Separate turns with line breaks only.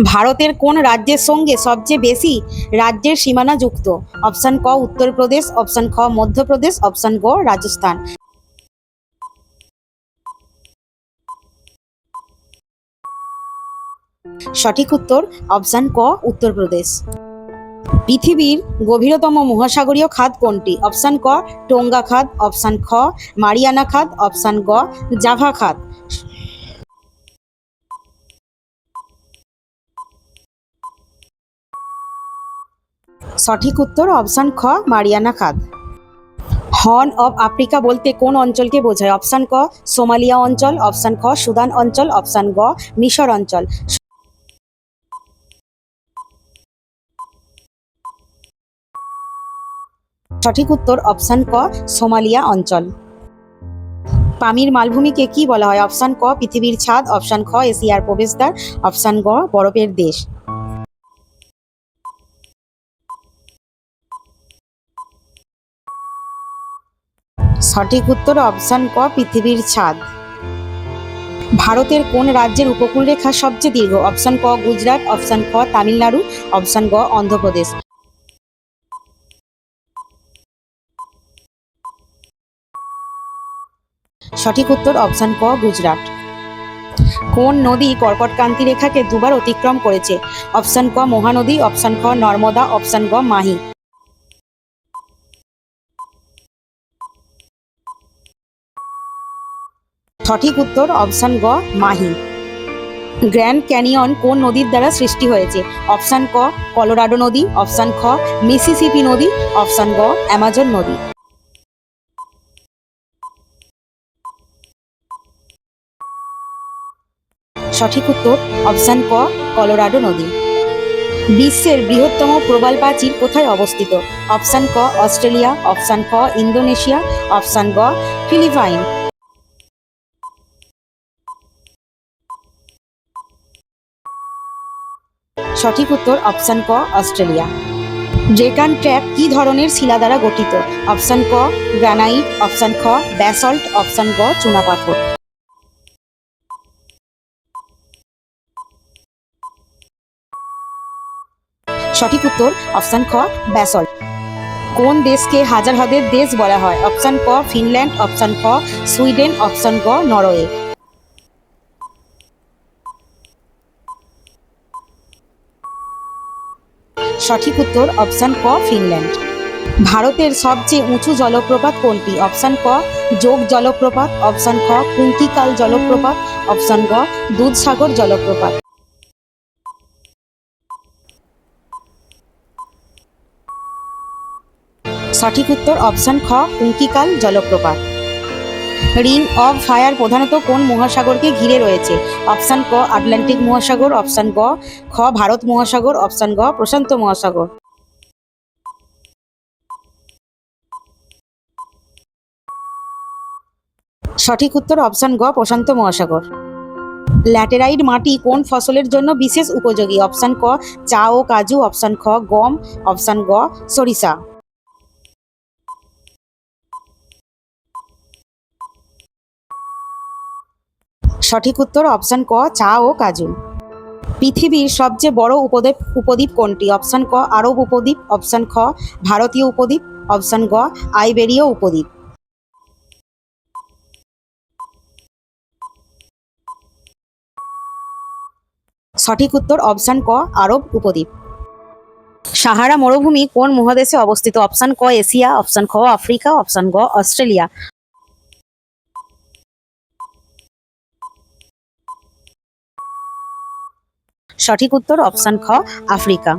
ভারতের কোন রাজ্যের সঙ্গে সবচেয়ে বেশি রাজ্যের সীমানা যুক্ত? অপশন ক উত্তরপ্রদেশ, অপশন খ মধ্যপ্রদেশ, অপশন গ রাজস্থান। সঠিক উত্তর অপশন ক উত্তরপ্রদেশ। পৃথিবীর গভীরতম মহাসাগরীয় খাত কোনটি? অপশন ক টোঙ্গা খাত, অপশন খ মারিয়ানা খাত, অপশন গ জাভা খাত। সঠিক উত্তর অপশন খ মারিয়ানা খাত। হর্ন অফ আফ্রিকা বলতে কোন অঞ্চলকে বোঝায়? অপশন ক সোমালিয়া অঞ্চল, অপশন খ সুদান অঞ্চল, অপশন গ মিশর অঞ্চল। সঠিক উত্তর অপশন ক সোমালিয়া অঞ্চল। পামির মালভূমিকে কি বলা হয়? অপশন ক পৃথিবীর ছাদ, অপশন খ এশিয়ার প্রবেশদ্বার, অপশন গ বরফের দেশ। সঠিক উত্তর অপশন ক পৃথিবীর ছাদ। ভারতের কোন রাজ্যের উপকূলরেখা সবচেয়ে দীর্ঘ? অপশন ক গুজরাট, অপশন খ তামিলনাড়ু, অপশন গ অন্ধ্রপ্রদেশ। সঠিক উত্তর অপশন ক গুজরাট। কোন নদী কর্কটক্রান্তি রেখাকে দুবার অতিক্রম করেছে? অপশন ক মহানদী, অপশন খ নর্মদা, অপশন গ মাহি। সঠিক উত্তর অপশন গ মাহি। গ্র্যান্ড ক্যানিয়ন কোন নদীর দ্বারা সৃষ্টি হয়েছে? অপশন ক কলোরাডো নদী, অপশন খ মিসিসিপি নদী, অপশন গ অ্যামাজন নদী। সঠিক উত্তর অপশন ক কলোরাডো নদী। বিশ্বের বৃহত্তম প্রবাল প্রাচীর কোথায় অবস্থিত? অপশন ক অস্ট্রেলিয়া, অপশন খ ইন্দোনেশিয়া, অপশন গ ফিলিপাইন। সঠিক উত্তর অপশন ক অস্ট্রেলিয়া। ডেকান ট্র্যাপ কি ধরনের শিলা দ্বারা গঠিত? অপশন ক গ্রানাইট, অপশন খ ব্যাসল্ট, অপশন গ চুনাপাথর। সঠিক উত্তর অপশন খ ব্যাসল্ট। কোন দেশকে হাজার হ্রদের দেশ বলা হয়? অপশন ক ফিনল্যান্ড, অপশন খ সুইডেন, অপশন গ নরওয়ে। সঠিক উত্তর অপশন ক ফিনল্যান্ড। ভারতের সবচেয়ে উঁচু জলপ্রপাত কোনটি? অপশন ক যোগ জলপ্রপাত, অপশন খ কুঙ্কিকাল জলপ্রপাত, অপশন গ দুধসাগর জলপ্রপাত। সঠিক উত্তর অপশন খ কুঙ্কিকাল জলপ্রপাত। রিং অফ ফায়ার প্রধানত কোন মহাসাগরকে ঘিরে রয়েছে? অপশন ক আটলান্টিক মহাসাগর, অপশন গ খ ভারত মহাসাগর, অপশন গ প্রশান্ত মহাসাগর। সঠিক উত্তর অপশন গ প্রশান্ত মহাসাগর। ল্যাটেরাইট মাটি কোন ফসলের জন্য বিশেষ উপযোগী? অপশন ক চা ও কাজু, অপশন খ গম, অপশন গ সরিষা। সঠিক উত্তর অপশন ক চা ও কাজু। পৃথিবীর সবচেয়ে বড় উপদ্বীপ উপদ্বীপ কোনটি? অপশন ক আরব উপদ্বীপ, অপশন খ ভারতীয় উপদ্বীপ, অপশন গ আইবেরীয় উপদ্বীপ। সঠিক উত্তর অপশন ক আরব উপদ্বীপ। সাহারা মরুভূমি কোন মহাদেশে অবস্থিত? অপশন ক এশিয়া, অপশন খ আফ্রিকা, অপশন গ অস্ট্রেলিয়া। সঠিক উত্তর অপশন খ আফ্রিকা।